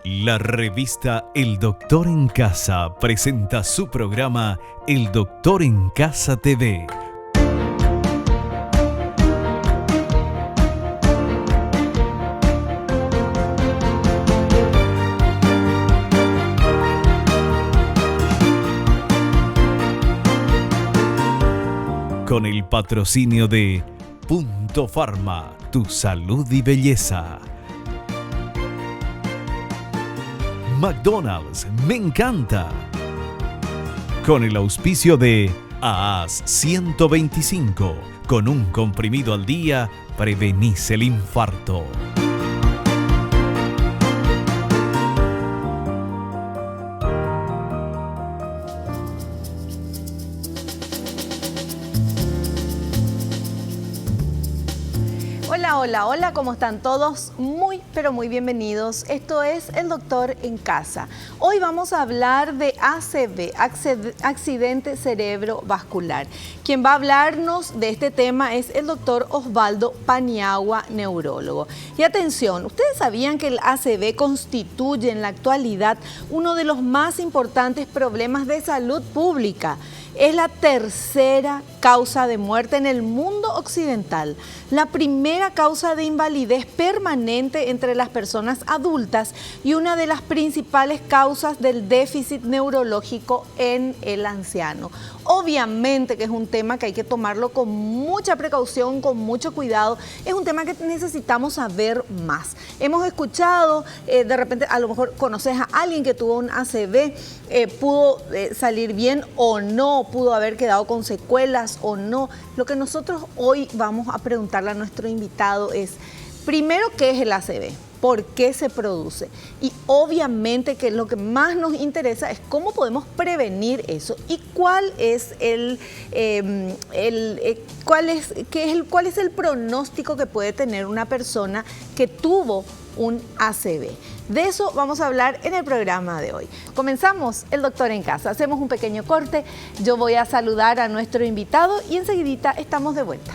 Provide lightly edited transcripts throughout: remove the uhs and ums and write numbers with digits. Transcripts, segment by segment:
La revista El Doctor en Casa presenta su programa El Doctor en Casa TV. Con el patrocinio de Punto Pharma, tu salud y belleza. McDonald's, me encanta. Con el auspicio de AAS 125, con un comprimido al día, prevenís el infarto. Hola, hola, ¿cómo están todos? Muy, pero muy bienvenidos. Esto es El Doctor en Casa. Hoy vamos a hablar de ACV, accidente cerebrovascular. Quien va a hablarnos de este tema es el doctor Osvaldo Paniagua, neurólogo. Y atención, ¿ustedes sabían que el ACV constituye en la actualidad uno de los más importantes problemas de salud pública? Es la tercera causa de muerte en el mundo occidental, la primera causa de invalidez permanente entre las personas adultas y una de las principales causas del déficit neurológico en el anciano. Obviamente que es un tema que hay que tomarlo con mucha precaución, con mucho cuidado. Es un tema que necesitamos saber más. Hemos escuchado, de repente a lo mejor conoces a alguien que tuvo un ACV, pudo salir bien o no, pudo haber quedado con secuelas o no. Lo que nosotros hoy vamos a preguntarle a nuestro invitado es, primero, ¿qué es el ACV? ¿Por qué se produce? Y obviamente que lo que más nos interesa es cómo podemos prevenir eso y cuál es cuál es el pronóstico que puede tener una persona que tuvo un ACV. De eso vamos a hablar en el programa de hoy. Comenzamos El Doctor en Casa. Hacemos un pequeño corte. Yo voy a saludar a nuestro invitado y enseguidita estamos de vuelta.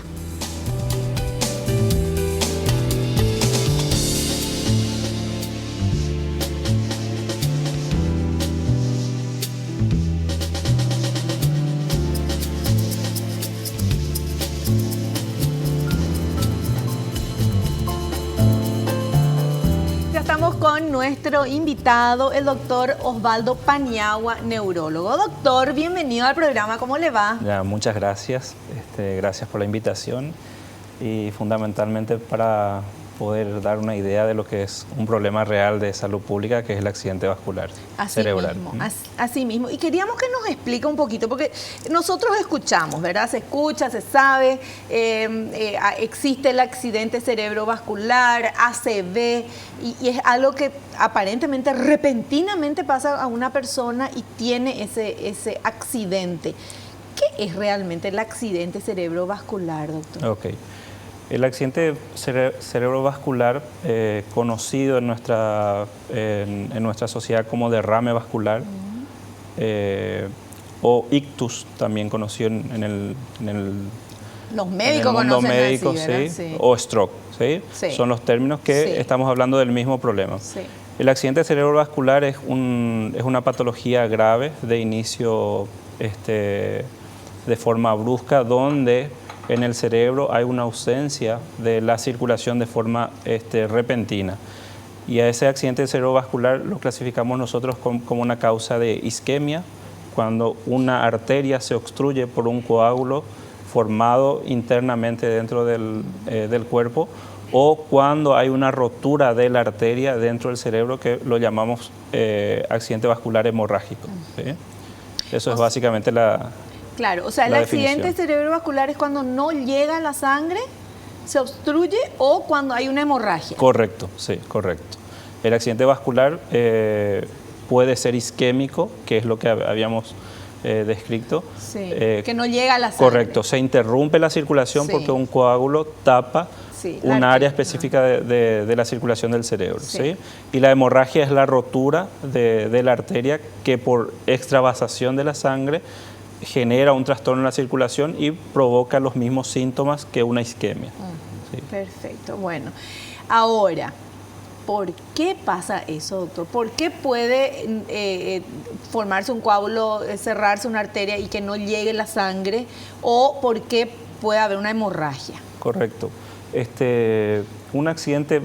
Con nuestro invitado, el doctor Osvaldo Paniagua, neurólogo. Doctor, bienvenido al programa, ¿cómo le va? Ya, muchas gracias, gracias por la invitación y fundamentalmente para poder dar una idea de lo que es un problema real de salud pública, que es el accidente vascular cerebral. Así mismo. Y queríamos que nos explique un poquito, porque nosotros escuchamos, ¿verdad? Se escucha, se sabe, existe el accidente cerebrovascular, ACV, y es algo que aparentemente, repentinamente pasa a una persona y tiene ese accidente. ¿Qué es realmente el accidente cerebrovascular, doctor? Ok. El accidente cerebrovascular, conocido en nuestra sociedad como derrame vascular, o ictus, también conocido los médicos conocen médicos, así, ¿sí? O stroke, ¿sí? Sí. Son los términos que estamos hablando del mismo problema. Sí. El accidente cerebrovascular es una patología grave de inicio de forma brusca, donde en el cerebro hay una ausencia de la circulación de forma repentina. Y a ese accidente cerebrovascular lo clasificamos nosotros como una causa de isquemia, cuando una arteria se obstruye por un coágulo formado internamente dentro del cuerpo, o cuando hay una rotura de la arteria dentro del cerebro, que lo llamamos accidente vascular hemorrágico, ¿sí? Eso es básicamente la... Claro, o sea, el accidente cerebrovascular es cuando no llega la sangre, se obstruye, o cuando hay una hemorragia. Correcto, sí, correcto. El accidente vascular puede ser isquémico, que es lo que habíamos descrito. Sí, que no llega a la sangre. Correcto, se interrumpe la circulación porque un coágulo tapa un área específica de la circulación del cerebro. ¿Sí? Y la hemorragia es la rotura de la arteria que por extravasación de la sangre genera un trastorno en la circulación y provoca los mismos síntomas que una isquemia. Sí. Perfecto, bueno. Ahora, por qué pasa eso, doctor. ¿Por qué puede formarse un coágulo, cerrarse una arteria y que no llegue la sangre? ¿O por qué puede haber una hemorragia? Correcto. Un accidente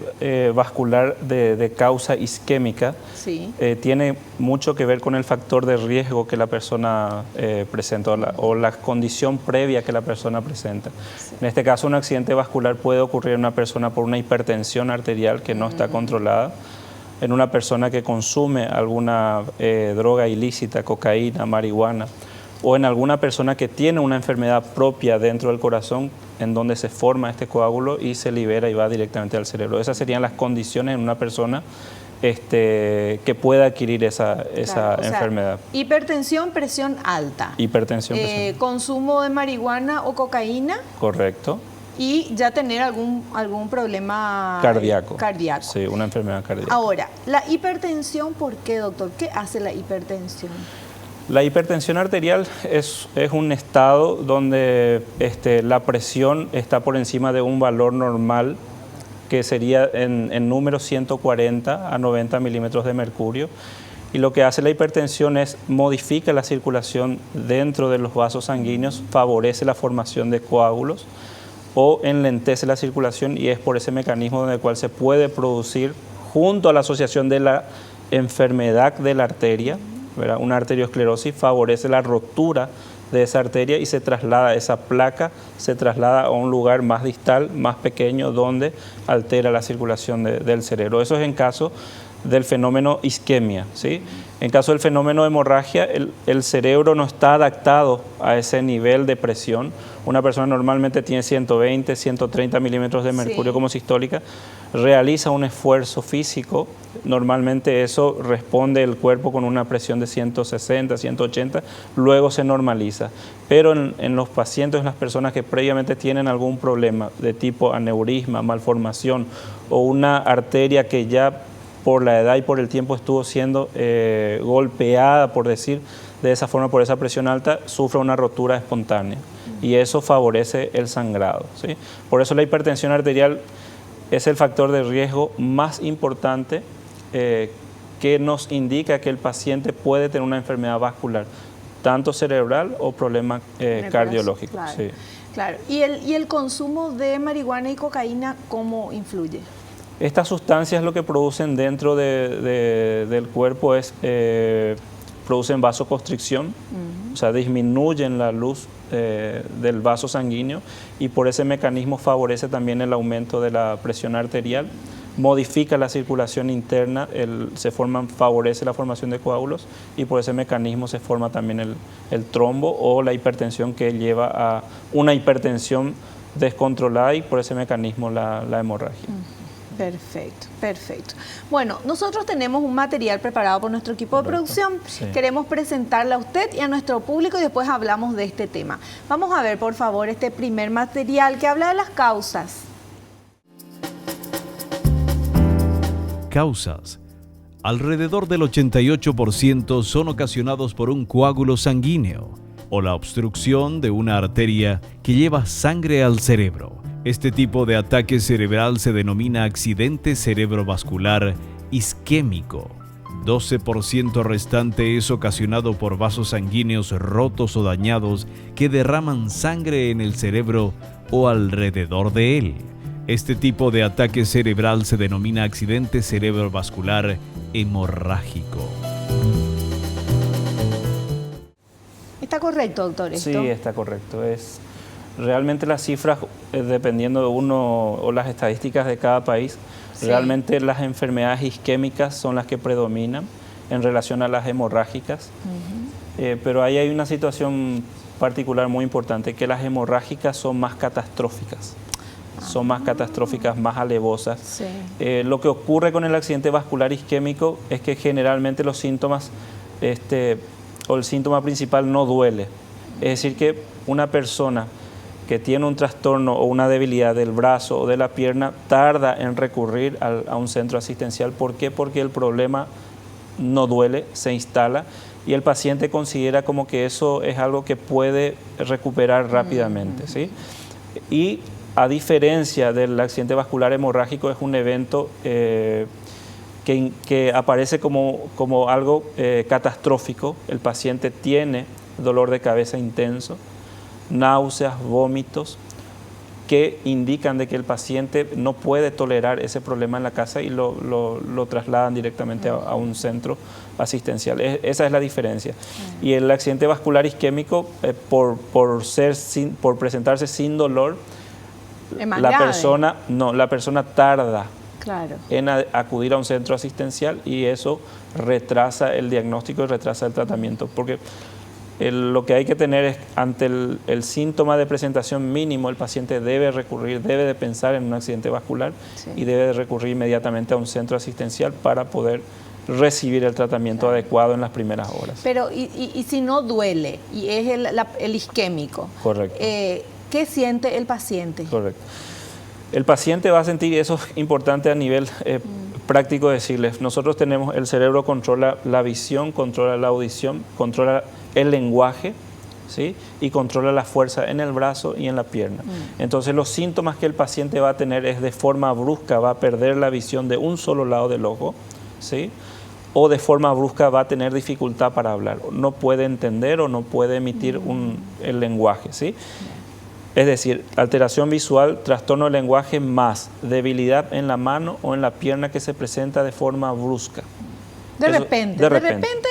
vascular de causa isquémica Sí. Tiene mucho que ver con el factor de riesgo que la persona presenta o la condición previa que la persona presenta. Sí. En este caso, un accidente vascular puede ocurrir en una persona por una hipertensión arterial que no está controlada, en una persona que consume alguna droga ilícita, cocaína, marihuana, o en alguna persona que tiene una enfermedad propia dentro del corazón en donde se forma este coágulo y se libera y va directamente al cerebro. Esas serían las condiciones en una persona que pueda adquirir esa enfermedad. Hipertensión, presión alta. Hipertensión, presión. Consumo de marihuana o cocaína. Correcto. Y ya tener algún problema cardíaco. Sí, una enfermedad cardíaca. Ahora, la hipertensión, ¿por qué, doctor? ¿Qué hace la hipertensión? La hipertensión arterial es un estado donde la presión está por encima de un valor normal que sería en número 140 a 90 milímetros de mercurio. Y lo que hace la hipertensión es modifica la circulación dentro de los vasos sanguíneos, favorece la formación de coágulos o enlentece la circulación, y es por ese mecanismo donde el cual se puede producir, junto a la asociación de la enfermedad de la arteria, ¿verdad? Una arteriosclerosis favorece la rotura de esa arteria y se traslada, esa placa se traslada a un lugar más distal, más pequeño, donde altera la circulación del cerebro. Eso es en caso del fenómeno isquemia, ¿sí? En caso del fenómeno de hemorragia, el cerebro no está adaptado a ese nivel de presión. Una persona normalmente tiene 120, 130 milímetros de mercurio como sistólica, realiza un esfuerzo físico, normalmente eso responde el cuerpo con una presión de 160, 180, luego se normaliza. Pero en los pacientes, en las personas que previamente tienen algún problema de tipo aneurisma, malformación o una arteria que ya por la edad y por el tiempo estuvo siendo golpeada, por decir de esa forma, por esa presión alta, sufre una rotura espontánea y eso favorece el sangrado, ¿sí? Por eso la hipertensión arterial es el factor de riesgo más importante que nos indica que el paciente puede tener una enfermedad vascular, tanto cerebral o problema cardiológico. Claro, sí. Claro. ¿Y el consumo de marihuana y cocaína cómo influye? Estas sustancias lo que producen dentro del cuerpo es, producen vasoconstricción, o sea, disminuyen la luz del vaso sanguíneo y por ese mecanismo favorece también el aumento de la presión arterial, modifica la circulación interna, favorece la formación de coágulos y por ese mecanismo se forma también el trombo o la hipertensión que lleva a una hipertensión descontrolada y por ese mecanismo la hemorragia. Perfecto, perfecto. Bueno, nosotros tenemos un material preparado por nuestro equipo de producción. Sí. Queremos presentarle a usted y a nuestro público y después hablamos de este tema. Vamos a ver, por favor, este primer material que habla de las causas. Causas. Alrededor del 88% son ocasionados por un coágulo sanguíneo o la obstrucción de una arteria que lleva sangre al cerebro. Este tipo de ataque cerebral se denomina accidente cerebrovascular isquémico. 12% restante es ocasionado por vasos sanguíneos rotos o dañados que derraman sangre en el cerebro o alrededor de él. Este tipo de ataque cerebral se denomina accidente cerebrovascular hemorrágico. ¿Está correcto, doctor, esto? Sí, está correcto. Realmente las cifras, dependiendo de uno o las estadísticas de cada país, sí, realmente las enfermedades isquémicas son las que predominan en relación a las hemorrágicas. Pero ahí hay una situación particular muy importante, que las hemorrágicas son más catastróficas. Son más catastróficas, más alevosas. Sí. Lo que ocurre con el accidente vascular isquémico es que generalmente los síntomas, o el síntoma principal no duele. Es decir, que una persona que tiene un trastorno o una debilidad del brazo o de la pierna tarda en recurrir a un centro asistencial. ¿Por qué? Porque el problema no duele, se instala y el paciente considera como que eso es algo que puede recuperar rápidamente, ¿sí? Y a diferencia del accidente vascular hemorrágico, es un evento que aparece como algo catastrófico. El paciente tiene dolor de cabeza intenso, náuseas, vómitos, que indican de que el paciente no puede tolerar ese problema en la casa y lo trasladan directamente a un centro asistencial. Esa es la diferencia. Y el accidente vascular isquémico, por presentarse sin dolor, la persona tarda en acudir a un centro asistencial, y eso retrasa el diagnóstico y retrasa el tratamiento, porque lo que hay que tener es, ante el síntoma de presentación mínimo, el paciente debe de pensar en un accidente vascular y debe de recurrir inmediatamente a un centro asistencial para poder recibir el tratamiento adecuado en las primeras horas. Pero, y si no duele, y es el isquémico, correcto, ¿qué siente el paciente? Correcto. El paciente va a sentir, y eso es importante a nivel práctico decirles, nosotros tenemos, el cerebro controla la visión, controla la audición, controla el lenguaje, ¿sí? Y controla la fuerza en el brazo y en la pierna. Entonces los síntomas que el paciente va a tener es de forma brusca, va a perder la visión de un solo lado del ojo, ¿sí? O de forma brusca va a tener dificultad para hablar, no puede entender o no puede emitir el lenguaje, ¿sí? Es decir, alteración visual, trastorno del lenguaje más debilidad en la mano o en la pierna que se presenta de forma brusca. De repente,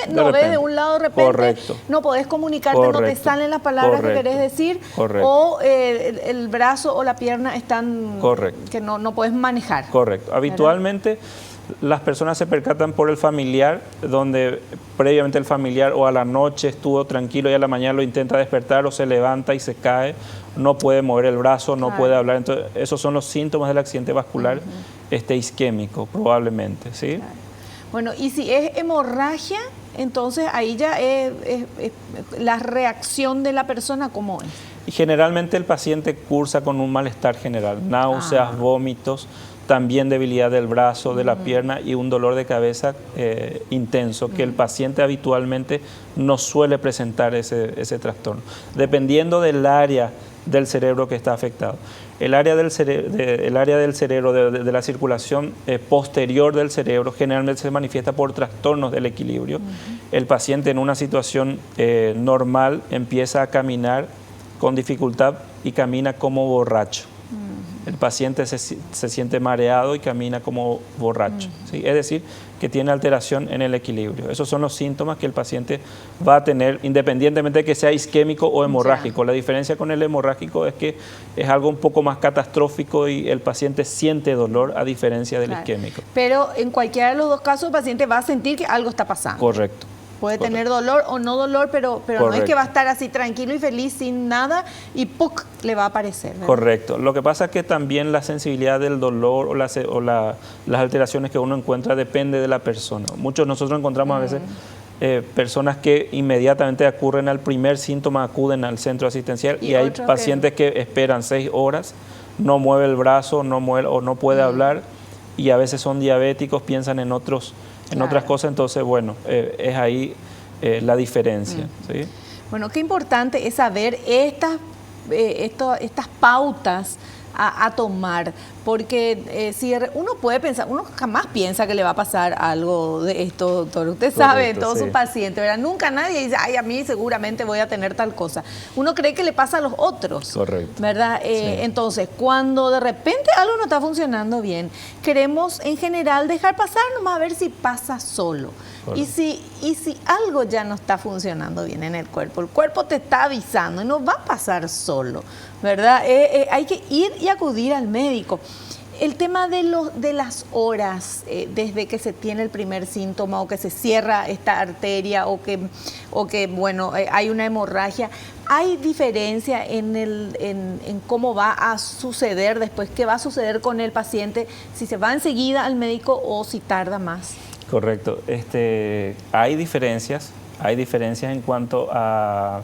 no ves de un lado, de repente, correcto, no podés comunicarte, correcto, no te salen las palabras, correcto, que querés decir, correcto, o el brazo o la pierna están, correcto, que no podés manejar. Correcto. Habitualmente las personas se percatan por el familiar, donde previamente el familiar o a la noche estuvo tranquilo y a la mañana lo intenta despertar o se levanta y se cae, no puede mover el brazo, no puede hablar. Entonces, esos son los síntomas del accidente vascular isquémico, probablemente, ¿sí? Claro. Bueno, y si es hemorragia, entonces ahí ya es la reacción de la persona, ¿cómo es? Y generalmente el paciente cursa con un malestar general, náuseas, vómitos, también debilidad del brazo, de la pierna y un dolor de cabeza intenso, que el paciente habitualmente no suele presentar ese trastorno, dependiendo del área del cerebro que está afectado. El área del cerebro, de la circulación posterior del cerebro, generalmente se manifiesta por trastornos del equilibrio. El paciente en una situación normal empieza a caminar con dificultad y camina como borracho. El paciente se siente mareado y camina como borracho, ¿sí? Es decir, que tiene alteración en el equilibrio. Esos son los síntomas que el paciente va a tener, independientemente de que sea isquémico o hemorrágico. La diferencia con el hemorrágico es que es algo un poco más catastrófico y el paciente siente dolor, a diferencia del isquémico. Pero en cualquiera de los dos casos el paciente va a sentir que algo está pasando. Correcto. Puede tener dolor o no dolor, pero no es que va a estar así tranquilo y feliz sin nada y ¡puc! Le va a aparecer, ¿verdad? Correcto. Lo que pasa es que también la sensibilidad del dolor o las alteraciones que uno encuentra depende de la persona. Nosotros encontramos a veces personas que inmediatamente acuden al primer síntoma, acuden al centro asistencial, y hay pacientes que esperan 6 horas, no mueve el brazo, no puede hablar, y a veces son diabéticos, piensan en otras cosas. Entonces, bueno, es ahí la diferencia, ¿sí? Bueno, qué importante es saber estas pautas a tomar, porque si uno puede pensar, uno jamás piensa que le va a pasar algo de esto, doctor. Usted sabe, en todos sus pacientes, ¿verdad? Nunca nadie dice, ay, a mí seguramente voy a tener tal cosa. Uno cree que le pasa a los otros, correcto, ¿verdad? Entonces, cuando de repente algo no está funcionando bien, queremos en general dejar pasar nomás a ver si pasa solo. Y si algo ya no está funcionando bien en el cuerpo te está avisando y no va a pasar solo, ¿verdad? Hay que ir y acudir al médico. El tema de las horas desde que se tiene el primer síntoma o que se cierra esta arteria o que bueno, hay una hemorragia, ¿hay diferencia en cómo va a suceder después? ¿Qué va a suceder con el paciente? Si se va enseguida al médico o si tarda más. Correcto. Hay diferencias en cuanto a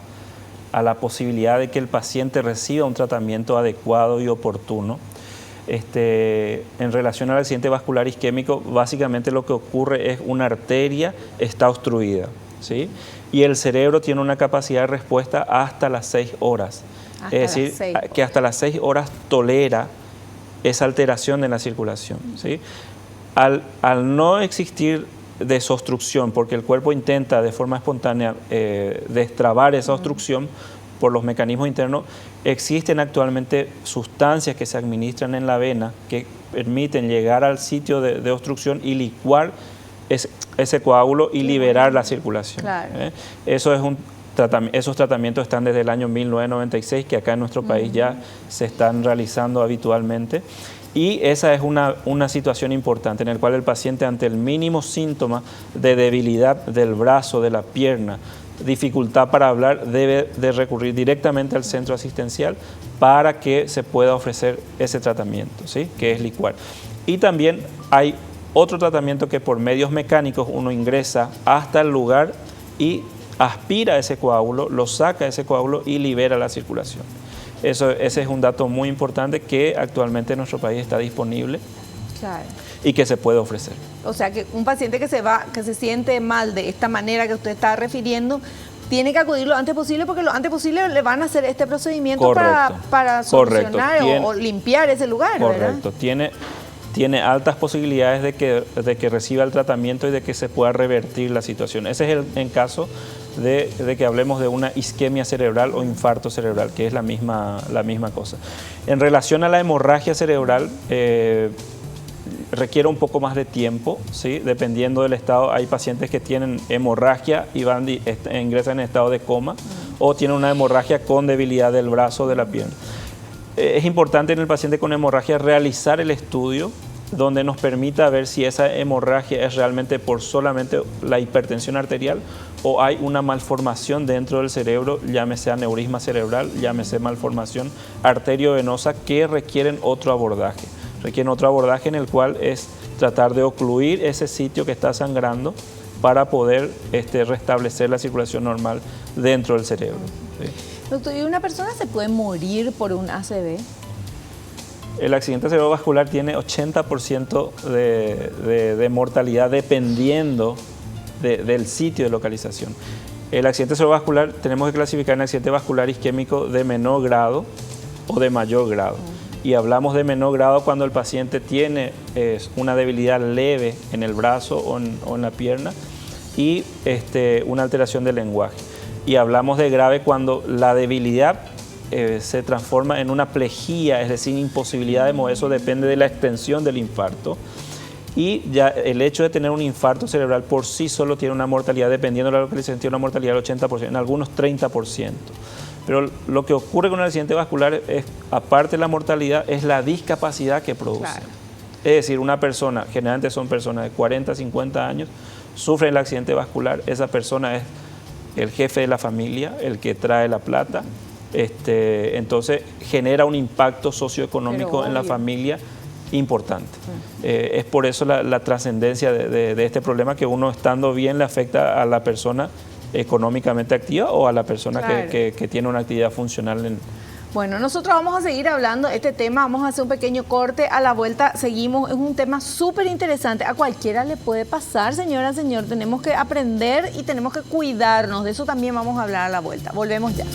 la posibilidad de que el paciente reciba un tratamiento adecuado y oportuno. En relación al accidente vascular isquémico, básicamente lo que ocurre es una arteria está obstruida, ¿sí? Y el cerebro tiene una capacidad de respuesta hasta las 6 horas. Es decir, que hasta las 6 horas tolera esa alteración en la circulación, ¿sí? Al no existir desobstrucción, porque el cuerpo intenta de forma espontánea destrabar esa obstrucción por los mecanismos internos, existen actualmente sustancias que se administran en la vena que permiten llegar al sitio de obstrucción y licuar ese coágulo y liberar la circulación. Claro. Esos tratamientos están desde el año 1996, que acá en nuestro país ya se están realizando habitualmente. Y esa es una situación importante en la cual el paciente, ante el mínimo síntoma de debilidad del brazo, de la pierna, dificultad para hablar, debe de recurrir directamente al centro asistencial para que se pueda ofrecer ese tratamiento, ¿sí? Que es licuar. Y también hay otro tratamiento que por medios mecánicos uno ingresa hasta el lugar y aspira ese coágulo, lo saca ese coágulo y libera la circulación. Ese es un dato muy importante que actualmente en nuestro país está disponible. Claro. Y que se puede ofrecer. O sea, que un paciente que se siente mal de esta manera que usted está refiriendo, tiene que acudir lo antes posible, porque lo antes posible le van a hacer este procedimiento para solucionar o limpiar ese lugar, correcto. ¿verdad? Tiene altas posibilidades de que reciba el tratamiento y de que se pueda revertir la situación. Ese es en caso de que hablemos de una isquemia cerebral o infarto cerebral, que es la misma cosa. En relación a la hemorragia cerebral, requiere un poco más de tiempo, ¿sí? Dependiendo del estado. Hay pacientes que tienen hemorragia y ingresan en estado de coma, o tienen una hemorragia con debilidad del brazo o de la pierna. Es importante en el paciente con hemorragia realizar el estudio donde nos permita ver si esa hemorragia es realmente por solamente la hipertensión arterial o hay una malformación dentro del cerebro, llámese aneurisma cerebral, llámese malformación arteriovenosa, que requieren otro abordaje. Requieren otro abordaje en el cual es tratar de ocluir ese sitio que está sangrando para poder restablecer la circulación normal dentro del cerebro. ¿Sí? Doctor, ¿y una persona se puede morir por un ACV? El accidente cerebrovascular tiene 80% de mortalidad dependiendo del sitio de localización. El accidente cerebrovascular tenemos que clasificar en accidente vascular isquémico de menor grado o de mayor grado. Y hablamos de menor grado cuando el paciente tiene una debilidad leve en el brazo o en la pierna y una alteración del lenguaje. Y hablamos de grave cuando la debilidad se transforma en una plejía, es decir, imposibilidad de mover. Eso depende de la extensión del infarto. Y ya el hecho de tener un infarto cerebral por sí solo tiene una mortalidad, dependiendo de la localización, tiene una mortalidad del 80%, en algunos 30%. Pero lo que ocurre con el accidente vascular es, aparte de la mortalidad, es la discapacidad que produce. Claro. Es decir, una persona, generalmente son personas de 40, 50 años, sufre el accidente vascular, esa persona es el jefe de la familia, el que trae la plata, entonces genera un impacto socioeconómico en la familia importante. Es por eso la trascendencia de este problema, que uno estando bien le afecta a la persona económicamente activa o a la persona claro. que tiene una actividad funcional. Bueno, nosotros vamos a seguir hablando de este tema, vamos a hacer un pequeño corte, a la vuelta seguimos, es un tema súper interesante, a cualquiera le puede pasar, señora, señor, tenemos que aprender y tenemos que cuidarnos, de eso también vamos a hablar a la vuelta, volvemos ya.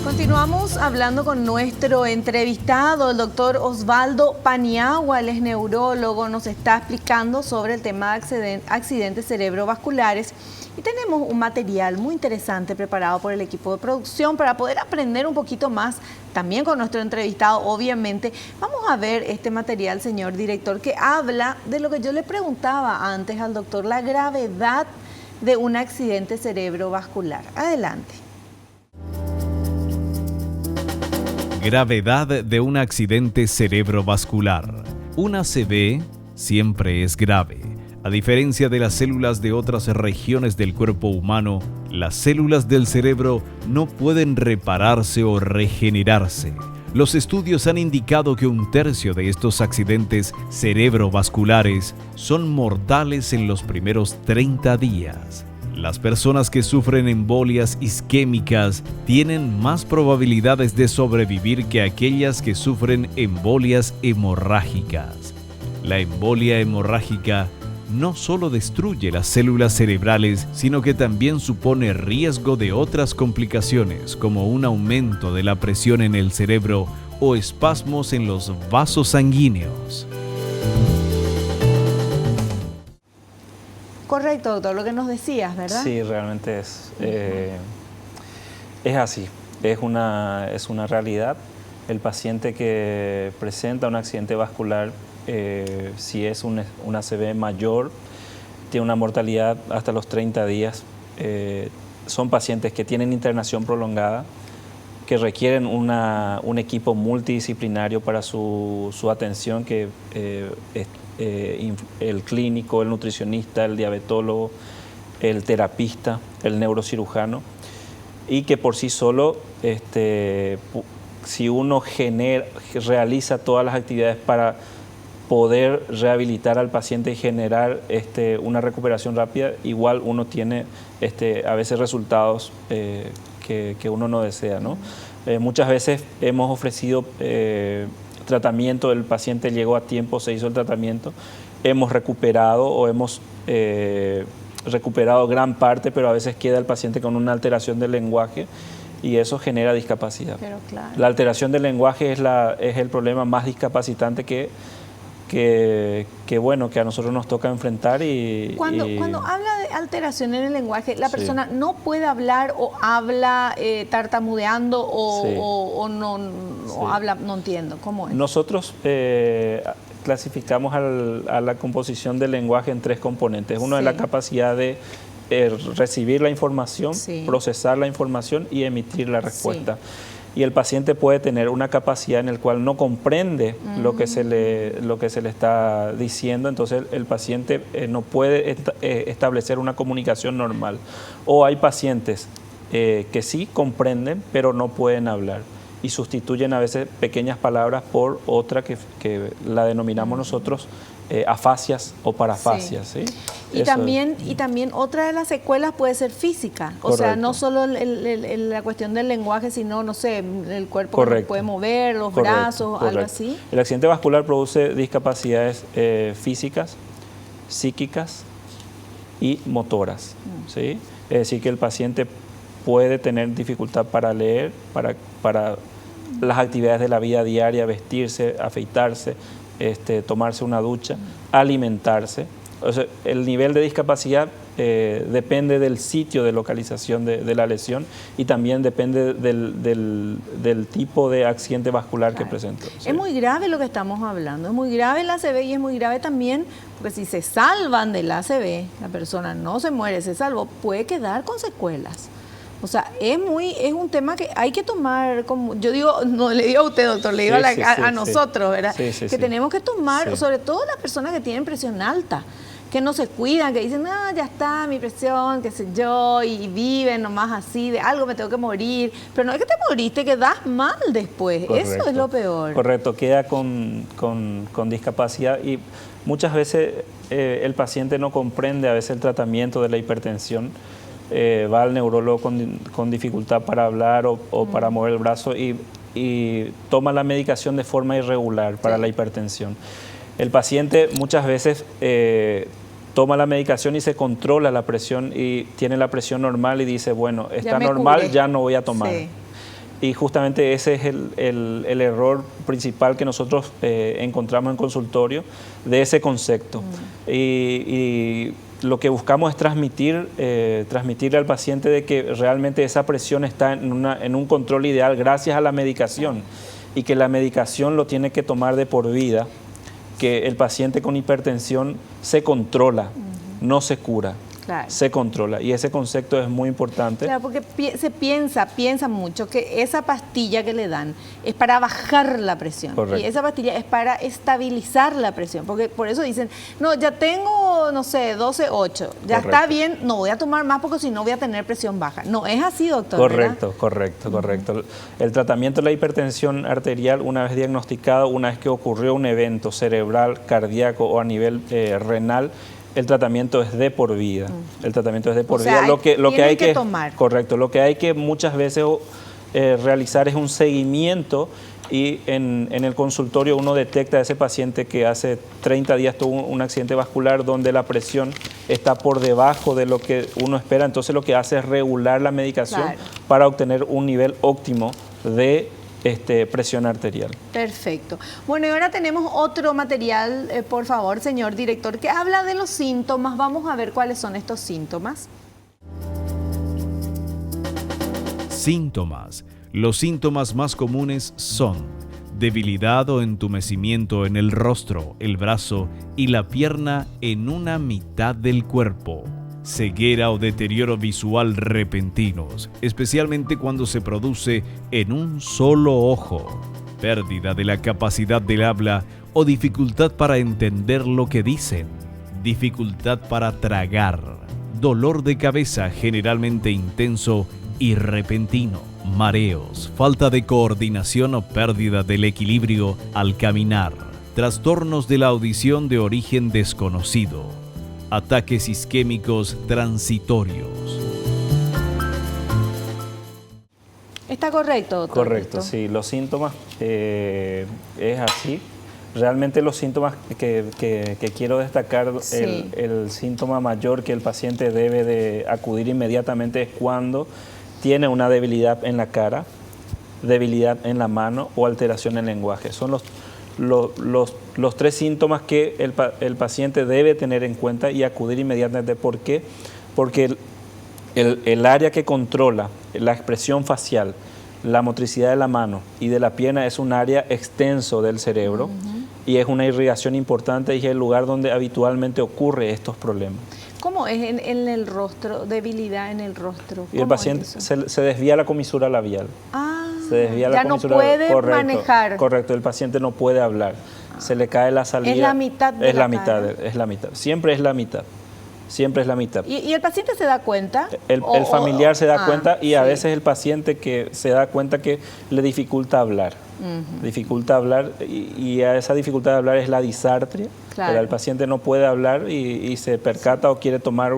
Continuamos hablando con nuestro entrevistado, el doctor Osvaldo Paniagua, él es neurólogo, nos está explicando sobre el tema de accidentes cerebrovasculares y tenemos un material muy interesante preparado por el equipo de producción para poder aprender un poquito más, también con nuestro entrevistado, obviamente. Vamos a ver este material, señor director, que habla de lo que yo le preguntaba antes al doctor, la gravedad de un accidente cerebrovascular. Adelante. Gravedad de un accidente cerebrovascular. Un ACV siempre es grave. A diferencia de las células de otras regiones del cuerpo humano, las células del cerebro no pueden repararse o regenerarse. Los estudios han indicado que 1/3 de estos accidentes cerebrovasculares son mortales en los primeros 30 días. Las personas que sufren embolias isquémicas tienen más probabilidades de sobrevivir que aquellas que sufren embolias hemorrágicas. La embolia hemorrágica no solo destruye las células cerebrales, sino que también supone riesgo de otras complicaciones como un aumento de la presión en el cerebro o espasmos en los vasos sanguíneos. Correcto, doctor, lo que nos decías, ¿verdad? Sí, realmente es así, es una realidad. El paciente que presenta un accidente vascular, si es un ACV mayor, tiene una mortalidad hasta los 30 días. Son pacientes que tienen internación prolongada, que requieren un equipo multidisciplinario para su atención, que el clínico, el nutricionista, el diabetólogo, el terapista, el neurocirujano, y que por sí solo, si uno realiza todas las actividades para poder rehabilitar al paciente y generar una recuperación rápida, igual uno tiene a veces resultados que uno no desea, ¿no? Muchas veces hemos ofrecido tratamiento, el paciente llegó a tiempo, se hizo el tratamiento, hemos recuperado o hemos recuperado gran parte, pero a veces queda el paciente con una alteración del lenguaje y eso genera discapacidad. Pero claro. La alteración del lenguaje es el problema más discapacitante que a nosotros nos toca enfrentar. Cuando habla de alteración en el lenguaje, ¿la persona no puede hablar o habla tartamudeando o no habla, no entiendo? ¿Cómo es? Nosotros clasificamos a la composición del lenguaje en 3 componentes. Uno es la capacidad de recibir la información, procesar la información y emitir la respuesta. Y el paciente puede tener una capacidad en la cual no comprende lo que se le está diciendo, entonces el paciente no puede establecer una comunicación normal. O hay pacientes que sí comprenden, pero no pueden hablar y sustituyen a veces pequeñas palabras por otra que la denominamos nosotros afasias o parafasias. ¿sí? Y también otra de las secuelas puede ser física, o sea, no solo la cuestión del lenguaje, sino, no sé, el cuerpo que puede mover, los brazos, algo así. El accidente vascular produce discapacidades físicas, psíquicas y motoras. ¿sí? Es decir, que el paciente puede tener dificultad para leer, para las actividades de la vida diaria, vestirse, afeitarse, tomarse una ducha, alimentarse. O sea, el nivel de discapacidad depende del sitio de localización de la lesión y también depende del tipo de accidente vascular que presenta. ¿sí? Es muy grave lo que estamos hablando, es muy grave el ACV y es muy grave también porque si se salvan del ACV, la persona no se muere, se salvó, puede quedar con secuelas. O sea, es un tema que hay que tomar, como yo digo, no le digo a usted, doctor, le digo a nosotros, ¿verdad? Que tenemos que tomar, sobre todo las personas que tienen presión alta, que no se cuidan, que dicen, ya está, mi presión, qué sé yo, y viven nomás así, de algo me tengo que morir. Pero no es que te moriste, quedas mal después. Correcto. Eso es lo peor. Correcto, queda con discapacidad y muchas veces el paciente no comprende a veces el tratamiento de la hipertensión. Va al neurólogo con dificultad para hablar o para mover el brazo y toma la medicación de forma irregular para la hipertensión. El paciente muchas veces toma la medicación y se controla la presión y tiene la presión normal y dice, bueno, está normal, ya no voy a tomar. Sí. Y justamente ese es el error principal que nosotros encontramos en consultorio de ese concepto. Y lo que buscamos es transmitirle al paciente de que realmente esa presión está en un control ideal gracias a la medicación y que la medicación lo tiene que tomar de por vida, que el paciente con hipertensión se controla, no se cura. Claro. Se controla y ese concepto es muy importante. Claro, porque se piensa mucho que esa pastilla que le dan es para bajar la presión. Correcto. Y esa pastilla es para estabilizar la presión, porque por eso dicen, no, ya tengo, no sé, 12,8, ya está bien, no voy a tomar más porque si no voy a tener presión baja. No es así, doctor. Correcto, ¿verdad? correcto. El tratamiento de la hipertensión arterial, una vez diagnosticado, una vez que ocurrió un evento cerebral, cardíaco o a nivel renal, el tratamiento es de por vida. El tratamiento es de por vida. Lo que hay que tomar. Correcto. Lo que hay que muchas veces realizar es un seguimiento y en el consultorio uno detecta a ese paciente que hace 30 días tuvo un accidente vascular donde la presión está por debajo de lo que uno espera, entonces lo que hace es regular la medicación para obtener un nivel óptimo de presión arterial. Perfecto. Bueno, y ahora tenemos otro material, por favor, señor director, que habla de los síntomas. Vamos a ver cuáles son estos síntomas. Síntomas. Los síntomas más comunes son debilidad o entumecimiento en el rostro, el brazo y la pierna en una mitad del cuerpo. Ceguera o deterioro visual repentinos, especialmente cuando se produce en un solo ojo. Pérdida de la capacidad del habla o dificultad para entender lo que dicen. Dificultad para tragar. Dolor de cabeza generalmente intenso y repentino. Mareos, falta de coordinación o pérdida del equilibrio al caminar. Trastornos de la audición de origen desconocido. Ataques isquémicos transitorios. ¿Está correcto, doctor? Correcto, sí. Los síntomas es así. Realmente los síntomas que quiero destacar, sí. El síntoma mayor que el paciente debe de acudir inmediatamente es cuando tiene una debilidad en la cara, debilidad en la mano o alteración en el lenguaje. Son los tres síntomas que el paciente debe tener en cuenta y acudir inmediatamente. ¿Por qué? Porque el área que controla la expresión facial, la motricidad de la mano y de la pierna es un área extenso del cerebro y es una irrigación importante y es el lugar donde habitualmente ocurre estos problemas. ¿Cómo es en el rostro? Debilidad en el rostro. Y el paciente se desvía la comisura labial. Se desvía ya no puede manejar. Correcto, el paciente no puede hablar. Se le cae la salida. Es la mitad de la cara. Es la mitad. Siempre es la mitad. Siempre es la mitad. ¿Y el paciente se da cuenta? El familiar se da cuenta y a veces el paciente que se da cuenta que le dificulta hablar. Dificulta hablar y a esa dificultad de hablar es la disartria. Claro. El paciente no puede hablar y se percata o quiere tomar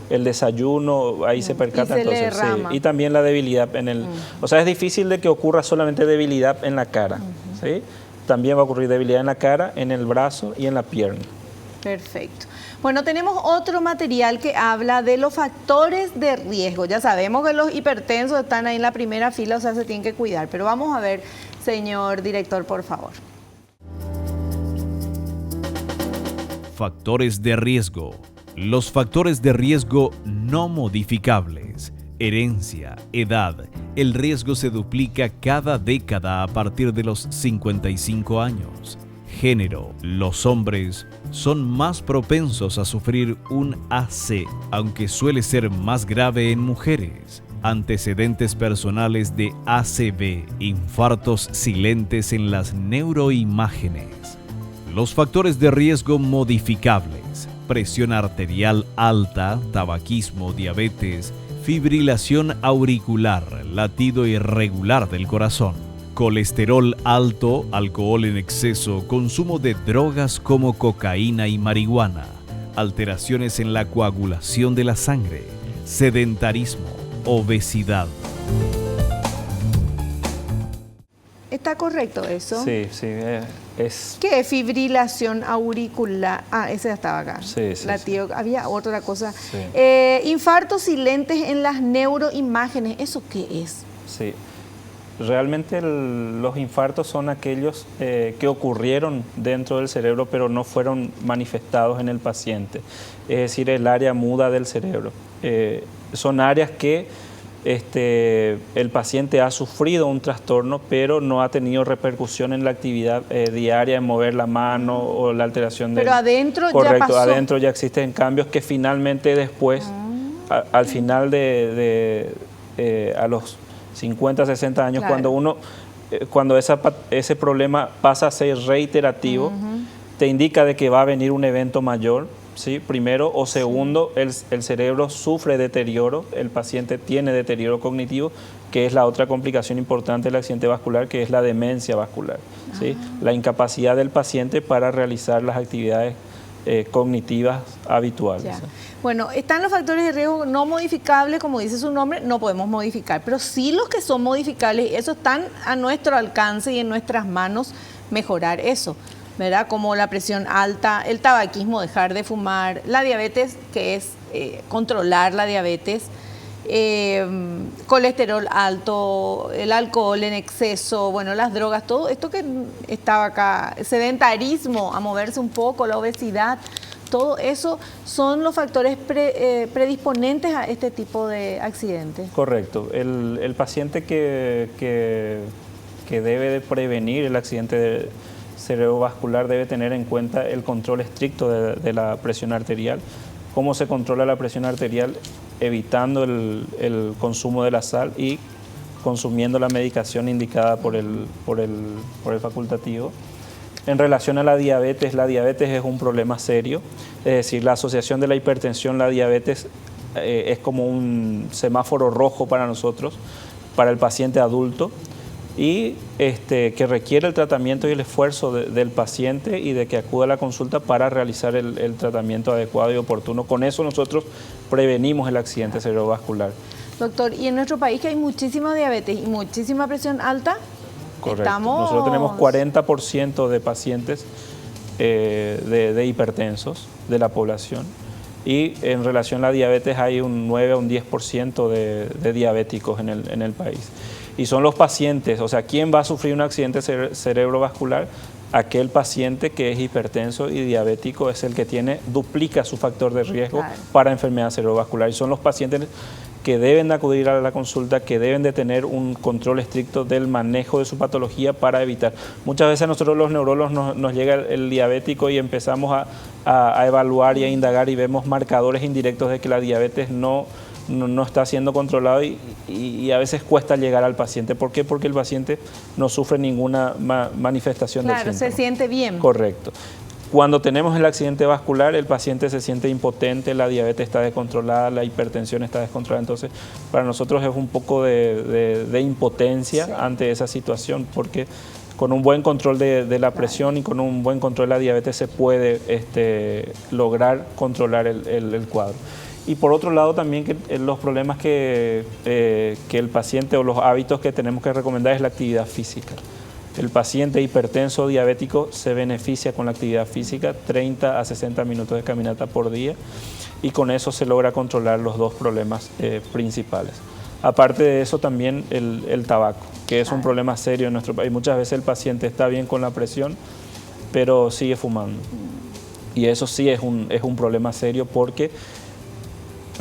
el desayuno, ahí se percata. Y entonces, sí. Y también la debilidad en el... O sea, es difícil de que ocurra solamente debilidad en la cara. ¿Sí? También va a ocurrir debilidad en la cara, en el brazo y en la pierna. Perfecto. Bueno, tenemos otro material que habla de los factores de riesgo. Ya sabemos que los hipertensos están ahí en la primera fila, o sea, se tienen que cuidar. Pero vamos a ver, señor director, por favor. Factores de riesgo. Los factores de riesgo no modificables. Herencia, edad. El riesgo se duplica cada década a partir de los 55 años. Género. Los hombres son más propensos a sufrir un AC, aunque suele ser más grave en mujeres. Antecedentes personales de ACV, infartos silentes en las neuroimágenes. Los factores de riesgo modificables: presión arterial alta, tabaquismo, diabetes, fibrilación auricular, latido irregular del corazón, colesterol alto, alcohol en exceso, consumo de drogas como cocaína y marihuana, alteraciones en la coagulación de la sangre, sedentarismo, obesidad. ¿Está correcto eso? Sí, sí. ¿Qué es fibrilación auricular? Ese estaba acá. Sí, sí, Latido. Sí. Había otra cosa. Sí. Infartos silentes en las neuroimágenes. ¿Eso qué es? Sí. Realmente los infartos son aquellos que ocurrieron dentro del cerebro pero no fueron manifestados en el paciente. Es decir, el área muda del cerebro. Son áreas que el paciente ha sufrido un trastorno pero no ha tenido repercusión en la actividad diaria, en mover la mano o la alteración de... Pero adentro correcto, ya pasó. Adentro ya existen cambios que finalmente después, al final a los 50, 60 años, claro, cuando ese problema pasa a ser reiterativo, te indica de que va a venir un evento mayor, ¿sí? Primero, o segundo, el cerebro sufre deterioro, el paciente tiene deterioro cognitivo, que es la otra complicación importante del accidente vascular, que es la demencia vascular, ¿sí? La incapacidad del paciente para realizar las actividades cognitivas habituales. Ya. Bueno, están los factores de riesgo no modificables, como dice su nombre, no podemos modificar, pero sí los que son modificables, esos están a nuestro alcance y en nuestras manos mejorar eso, ¿verdad? Como la presión alta, el tabaquismo, dejar de fumar, la diabetes, que es controlar la diabetes, colesterol alto, el alcohol en exceso, bueno, las drogas, todo esto que estaba acá, sedentarismo, a moverse un poco, la obesidad, todo eso son los factores predisponentes a este tipo de accidentes. Correcto. El paciente que debe de prevenir el accidente cerebrovascular debe tener en cuenta el control estricto de la presión arterial. ¿Cómo se controla la presión arterial? Evitando el consumo de la sal y consumiendo la medicación indicada por el facultativo. En relación a la diabetes es un problema serio, es decir, la asociación de la hipertensión, la diabetes es como un semáforo rojo para nosotros, para el paciente adulto, y que requiere el tratamiento y el esfuerzo del paciente y de que acuda a la consulta para realizar el tratamiento adecuado y oportuno. Con eso nosotros prevenimos el accidente cerebrovascular. Doctor, y en nuestro país que hay muchísima diabetes y muchísima presión alta, correcto. Nosotros tenemos 40% de pacientes de hipertensos de la población, y en relación a la diabetes hay un 9 a un 10% de diabéticos en el país. Y son los pacientes, o sea, ¿quién va a sufrir un accidente cerebrovascular? Aquel paciente que es hipertenso y diabético es el que duplica su factor de riesgo para enfermedad cerebrovascular. Y son los pacientes que deben de acudir a la consulta, que deben de tener un control estricto del manejo de su patología para evitar. Muchas veces a nosotros los neurólogos nos llega el diabético y empezamos a evaluar y a indagar y vemos marcadores indirectos de que la diabetes no está siendo controlado y a veces cuesta llegar al paciente. ¿Por qué? Porque el paciente no sufre ninguna manifestación del síntoma. Claro, se siente bien. Correcto. Cuando tenemos el accidente vascular, el paciente se siente impotente, la diabetes está descontrolada, la hipertensión está descontrolada. Entonces, para nosotros es un poco de impotencia ante esa situación, porque con un buen control de la presión y con un buen control de la diabetes se puede lograr controlar el cuadro. Y por otro lado también que los problemas que el paciente o los hábitos que tenemos que recomendar es la actividad física. El paciente hipertenso o diabético se beneficia con la actividad física, 30 a 60 minutos de caminata por día, y con eso se logra controlar los dos problemas principales. Aparte de eso también el tabaco, que es un problema serio en nuestro país. Muchas veces el paciente está bien con la presión, pero sigue fumando. Y eso sí es un problema serio porque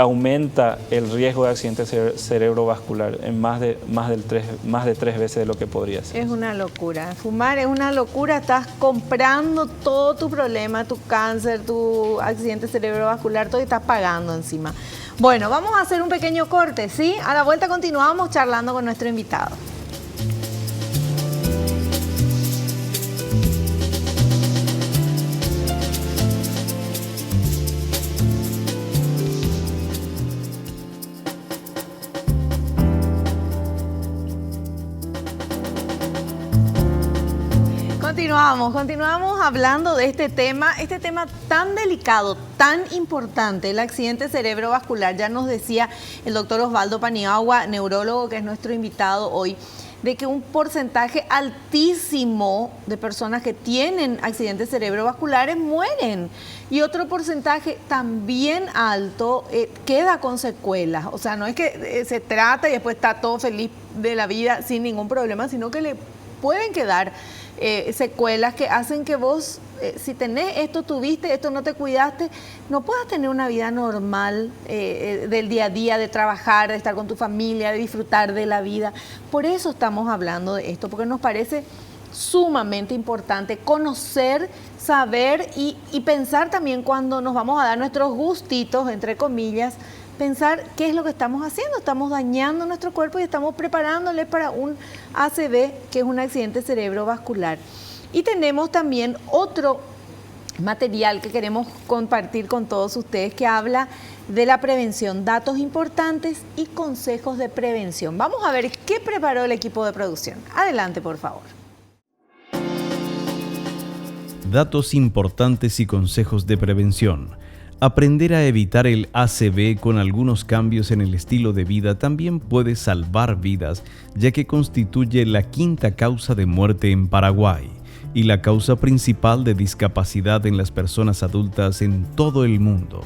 aumenta el riesgo de accidente cerebrovascular en más de 3 veces de lo que podría ser. Es una locura. Fumar es una locura. Estás comprando todo tu problema, tu cáncer, tu accidente cerebrovascular, todo, y estás pagando encima. Bueno, vamos a hacer un pequeño corte, ¿sí? A la vuelta continuamos charlando con nuestro invitado. Continuamos hablando de este tema tan delicado, tan importante, el accidente cerebrovascular. Ya nos decía el doctor Osvaldo Paniagua, neurólogo, que es nuestro invitado hoy, de que un porcentaje altísimo de personas que tienen accidentes cerebrovasculares mueren, y otro porcentaje también alto queda con secuelas. O sea, no es que se trata y después está todo feliz de la vida sin ningún problema, sino que le pueden quedar secuelas que hacen que vos, si tenés esto, tuviste esto, no te cuidaste, no puedas tener una vida normal del día a día, de trabajar, de estar con tu familia, de disfrutar de la vida. Por eso estamos hablando de esto, porque nos parece sumamente importante conocer, saber y pensar también cuando nos vamos a dar nuestros gustitos, entre comillas, pensar qué es lo que estamos haciendo. Estamos dañando nuestro cuerpo y estamos preparándole para un ACV, que es un accidente cerebrovascular. Y tenemos también otro material que queremos compartir con todos ustedes, que habla de la prevención, datos importantes y consejos de prevención. Vamos a ver qué preparó el equipo de producción. Adelante, por favor. Datos importantes y consejos de prevención. Aprender a evitar el ACV con algunos cambios en el estilo de vida también puede salvar vidas, ya que constituye la quinta causa de muerte en Paraguay y la causa principal de discapacidad en las personas adultas en todo el mundo.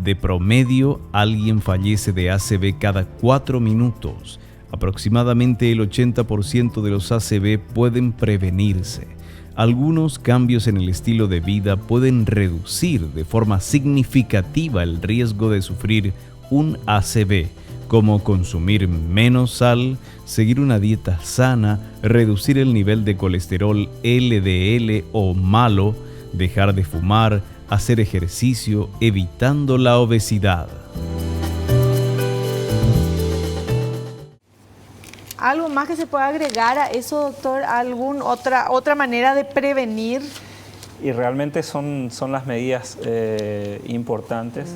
De promedio, alguien fallece de ACV cada 4 minutos. Aproximadamente el 80% de los ACV pueden prevenirse. Algunos cambios en el estilo de vida pueden reducir de forma significativa el riesgo de sufrir un ACV, como consumir menos sal, seguir una dieta sana, reducir el nivel de colesterol LDL o malo, dejar de fumar, hacer ejercicio, evitando la obesidad. ¿Algo más que se pueda agregar a eso, doctor? ¿Alguna otra manera de prevenir? Y realmente son las medidas importantes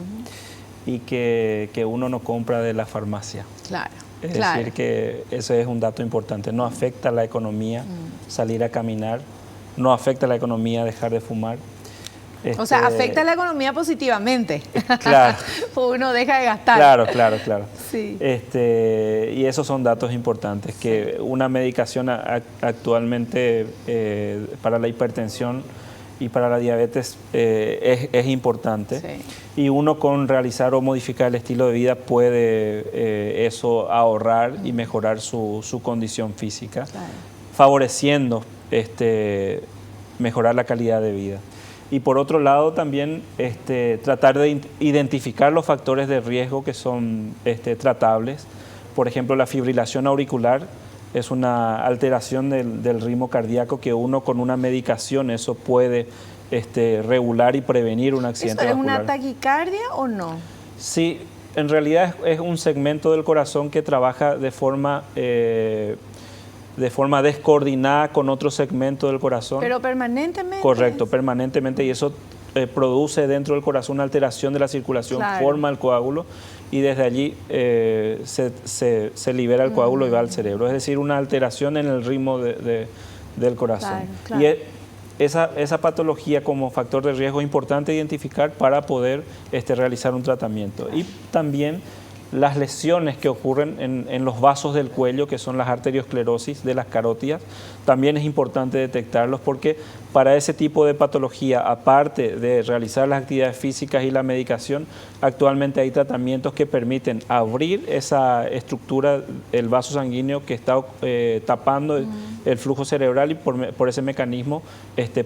y que uno no compra de la farmacia. Claro. Es decir, que ese es un dato importante. No afecta a la economía salir a caminar, no afecta a la economía dejar de fumar. O sea, afecta a la economía positivamente. Claro. Uno deja de gastar. Claro. Sí. Y esos son datos importantes, que una medicación actualmente para la hipertensión y para la diabetes es importante. Sí. Y uno con realizar o modificar el estilo de vida puede eso ahorrar y mejorar su condición física, favoreciendo mejorar la calidad de vida. Y por otro lado también tratar de identificar los factores de riesgo que son tratables. Por ejemplo, la fibrilación auricular es una alteración del ritmo cardíaco que uno con una medicación eso puede regular y prevenir un accidente vascular. ¿Es una taquicardia o no? Sí, en realidad es un segmento del corazón que trabaja de forma descoordinada con otro segmento del corazón. ¿Pero permanentemente? Correcto, permanentemente, y eso produce dentro del corazón una alteración de la circulación, forma el coágulo y desde allí se libera el coágulo y va al cerebro. Es decir, una alteración en el ritmo del corazón. Claro. Y esa patología como factor de riesgo es importante identificar para poder realizar un tratamiento. Y también las lesiones que ocurren en los vasos del cuello, que son las arteriosclerosis de las carótidas, también es importante detectarlos porque para ese tipo de patología, aparte de realizar las actividades físicas y la medicación, actualmente hay tratamientos que permiten abrir esa estructura del vaso sanguíneo que está tapando el flujo cerebral y por ese mecanismo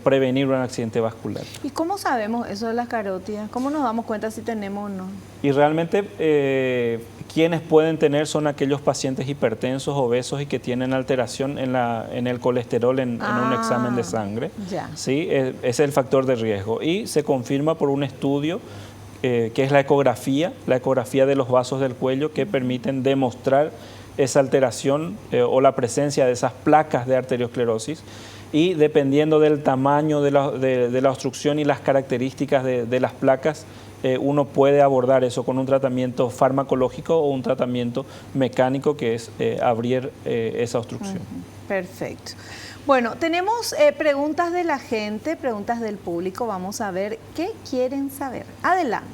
prevenir un accidente vascular. ¿Y cómo sabemos eso de las carótidas? ¿Cómo nos damos cuenta si tenemos o no? Y realmente quienes pueden tener son aquellos pacientes hipertensos, obesos y que tienen alteración en el colesterol en un examen de sangre. ¿Sí? Ese es el factor de riesgo y se confirma por un estudio que es la ecografía de los vasos del cuello que permiten demostrar esa alteración o la presencia de esas placas de arteriosclerosis y dependiendo del tamaño de la obstrucción y las características de las placas, uno puede abordar eso con un tratamiento farmacológico o un tratamiento mecánico que es abrir esa obstrucción. Perfecto. Bueno, tenemos preguntas de la gente, preguntas del público. Vamos a ver qué quieren saber. Adelante.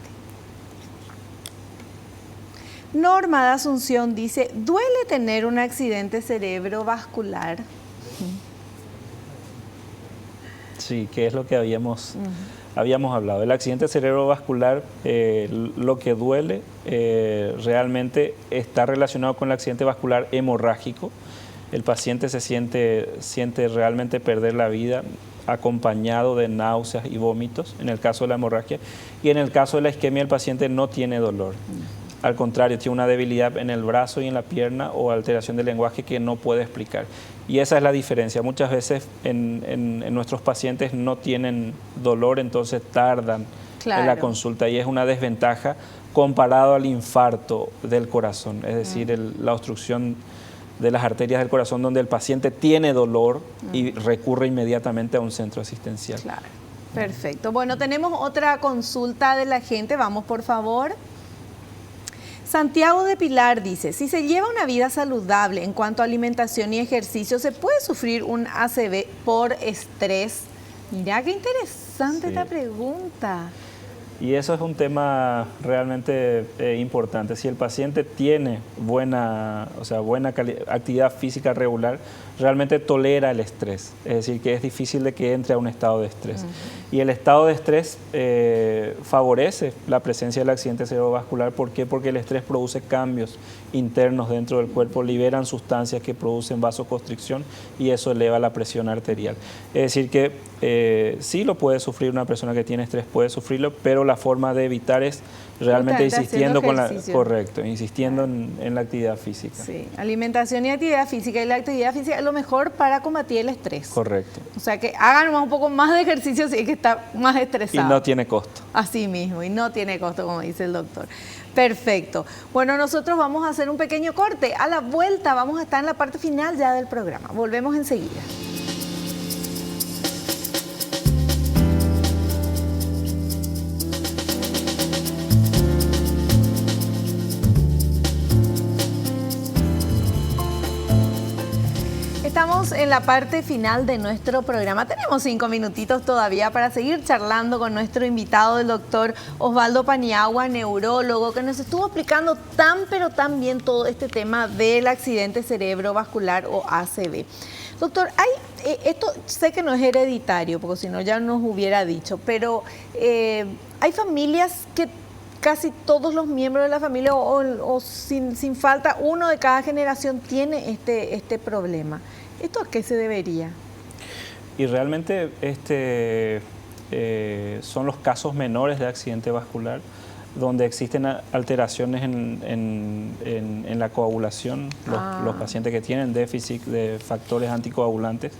Norma de Asunción dice, ¿duele tener un accidente cerebrovascular? Sí, que es lo que habíamos hablado. El accidente cerebrovascular, lo que duele realmente está relacionado con el accidente vascular hemorrágico. El paciente siente realmente perder la vida acompañado de náuseas y vómitos, en el caso de la hemorragia, y en el caso de la isquemia el paciente no tiene dolor. Al contrario, tiene una debilidad en el brazo y en la pierna o alteración del lenguaje que no puede explicar. Y esa es la diferencia. Muchas veces en nuestros pacientes no tienen dolor, entonces tardan en la consulta y es una desventaja comparado al infarto del corazón, es decir, la obstrucción de las arterias del corazón donde el paciente tiene dolor y recurre inmediatamente a un centro asistencial. Claro, perfecto. Bueno, tenemos otra consulta de la gente, vamos por favor. Santiago de Pilar dice, si se lleva una vida saludable en cuanto a alimentación y ejercicio, ¿se puede sufrir un ACV por estrés? Mirá qué interesante esta pregunta. Y eso es un tema realmente importante. Si el paciente tiene buena actividad física regular, realmente tolera el estrés. Es decir, que es difícil de que entre a un estado de estrés. Y el estado de estrés favorece la presencia del accidente cerebrovascular. ¿Por qué? Porque el estrés produce cambios internos dentro del cuerpo, liberan sustancias que producen vasoconstricción y eso eleva la presión arterial. Es decir, que sí lo puede sufrir una persona que tiene estrés, puede sufrirlo, pero la forma de evitar es realmente insistiendo insistiendo en la actividad física. Sí, alimentación y actividad física. Y la actividad física es lo mejor para combatir el estrés. Correcto. O sea, que hagan un poco más de ejercicio si es que está más estresado. Y no tiene costo. Así mismo, y no tiene costo, como dice el doctor. Perfecto. Bueno, nosotros vamos a hacer un pequeño corte. A la vuelta vamos a estar en la parte final ya del programa. Volvemos enseguida. Estamos en la parte final de nuestro programa. Tenemos 5 minutitos todavía para seguir charlando con nuestro invitado, el doctor Osvaldo Paniagua, neurólogo, que nos estuvo explicando pero tan bien todo este tema del accidente cerebrovascular o ACV. Doctor, esto sé que no es hereditario, porque si no ya nos hubiera dicho, pero hay familias que casi todos los miembros de la familia o sin falta, uno de cada generación tiene este problema. ¿Esto a qué se debería? Y realmente son los casos menores de accidente vascular donde existen alteraciones en la coagulación. Los pacientes que tienen déficit de factores anticoagulantes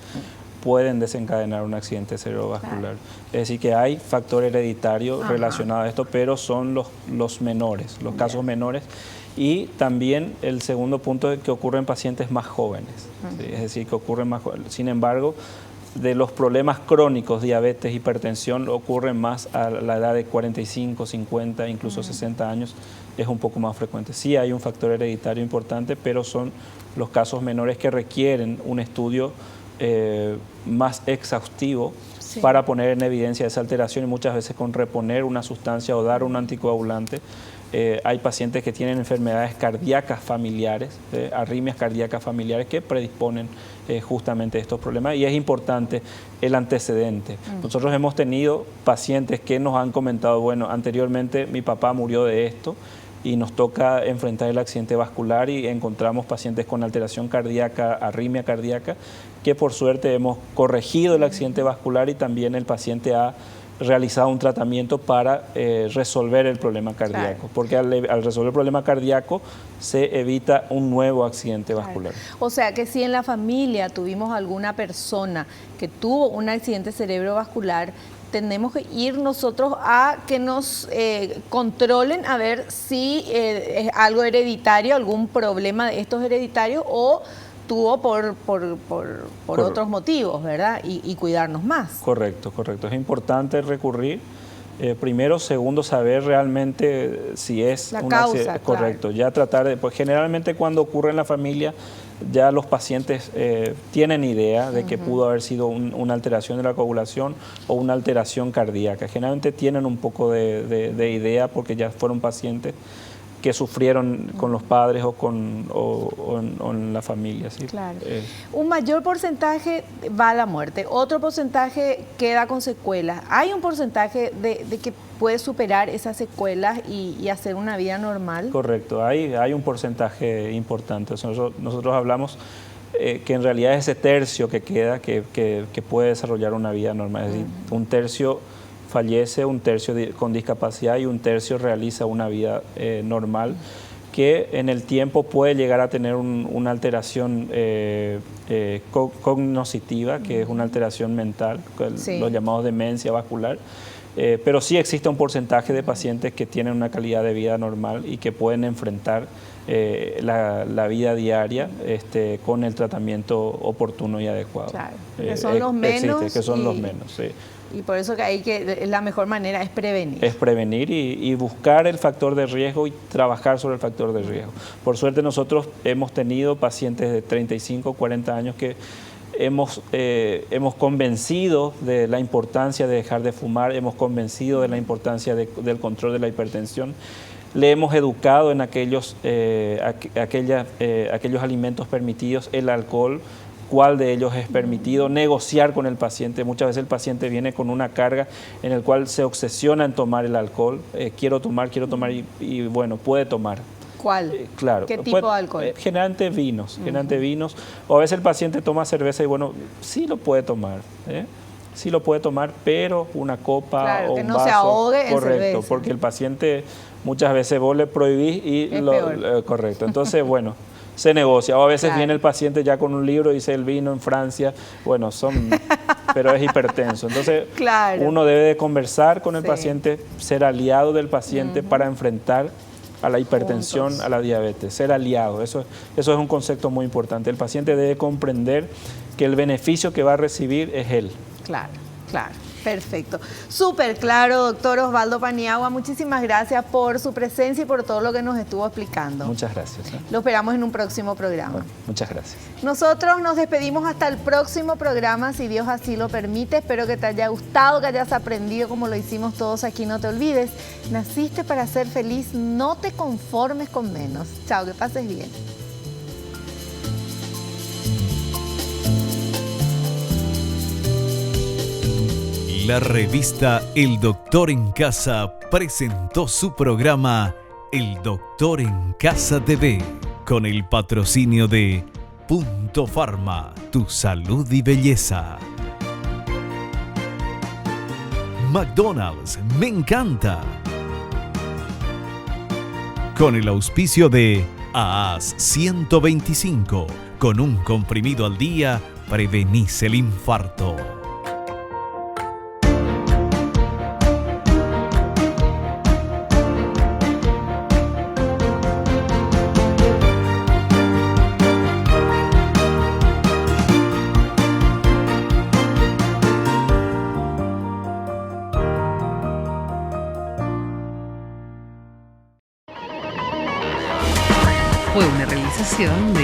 pueden desencadenar un accidente cerebrovascular. Es decir, que hay factor hereditario relacionado a esto, pero son los menores, los casos menores. Y también el segundo punto es que ocurre en pacientes más jóvenes, ¿sí? Es decir, que ocurren más jóvenes. Sin embargo, de los problemas crónicos, diabetes, hipertensión, ocurren más a la edad de 45, 50, incluso 60 años, es un poco más frecuente. Sí hay un factor hereditario importante, pero son los casos menores que requieren un estudio más exhaustivo para poner en evidencia esa alteración y muchas veces con reponer una sustancia o dar un anticoagulante. Hay pacientes que tienen enfermedades cardíacas familiares, arritmias cardíacas familiares que predisponen justamente a estos problemas y es importante el antecedente. Nosotros hemos tenido pacientes que nos han comentado, bueno, anteriormente mi papá murió de esto y nos toca enfrentar el accidente vascular y encontramos pacientes con alteración cardíaca, arritmia cardíaca, que por suerte hemos corregido el accidente vascular y también el paciente ha realizado un tratamiento para resolver el problema cardíaco, porque al resolver el problema cardíaco se evita un nuevo accidente vascular. O sea que si en la familia tuvimos alguna persona que tuvo un accidente cerebrovascular, tenemos que ir nosotros a que nos controlen a ver si es algo hereditario, algún problema de estos hereditarios o tuvo por otros motivos, ¿verdad? Y cuidarnos más. Correcto. Es importante recurrir. Primero, segundo, saber realmente si es la causa. Correcto. Ya tratar de, pues generalmente cuando ocurre en la familia, ya los pacientes tienen idea de que pudo haber sido una alteración de la coagulación o una alteración cardíaca. Generalmente tienen un poco de idea porque ya fueron pacientes que sufrieron con los padres o en la familia. ¿Sí? Claro. Un mayor porcentaje va a la muerte, otro porcentaje queda con secuelas. ¿Hay un porcentaje de que puede superar esas secuelas y hacer una vida normal? Correcto, hay un porcentaje importante. Nosotros hablamos que en realidad es ese tercio que queda que puede desarrollar una vida normal. Es decir, un tercio fallece, un tercio con discapacidad y un tercio realiza una vida normal que en el tiempo puede llegar a tener una alteración cognitiva, que es una alteración mental, los llamados demencia vascular, pero sí existe un porcentaje de pacientes que tienen una calidad de vida normal y que pueden enfrentar la vida diaria con el tratamiento oportuno y adecuado. Claro, que son los menos. Que son los menos, sí. Y por eso que la mejor manera es prevenir. Es prevenir y buscar el factor de riesgo y trabajar sobre el factor de riesgo. Por suerte nosotros hemos tenido pacientes de 35, 40 años que hemos convencido de la importancia de dejar de fumar, hemos convencido de la importancia del control de la hipertensión. Le hemos educado en aquellos alimentos permitidos, el alcohol, cuál de ellos es permitido, negociar con el paciente. Muchas veces el paciente viene con una carga en el cual se obsesiona en tomar el alcohol. Quiero tomar y bueno, puede tomar. ¿Cuál? Claro. ¿Qué tipo de alcohol? Generalmente vinos, o a veces el paciente toma cerveza y bueno, sí lo puede tomar, sí lo puede tomar, pero una copa, claro, o que un no vaso, se ahogue en correcto, cerveza. porque el paciente muchas veces vos le prohibís y correcto. Entonces, bueno, se negocia. O a veces viene el paciente ya con un libro y dice el vino en Francia, bueno, pero es hipertenso. Entonces, uno debe de conversar con el paciente, ser aliado del paciente para enfrentar a la hipertensión, a la diabetes, ser aliado. Eso es un concepto muy importante. El paciente debe comprender que el beneficio que va a recibir es él. Claro. Perfecto. Súper claro, doctor Osvaldo Paniagua. Muchísimas gracias por su presencia y por todo lo que nos estuvo explicando. Muchas gracias. Lo esperamos en un próximo programa. Bueno, muchas gracias. Nosotros nos despedimos hasta el próximo programa, si Dios así lo permite. Espero que te haya gustado, que hayas aprendido como lo hicimos todos aquí. No te olvides, naciste para ser feliz, no te conformes con menos. Chao, que pases bien. La revista El Doctor en Casa presentó su programa El Doctor en Casa TV con el patrocinio de Punto Pharma, tu salud y belleza. McDonald's, me encanta. Con el auspicio de AAS 125, con un comprimido al día prevenís el infarto. Fue una realización de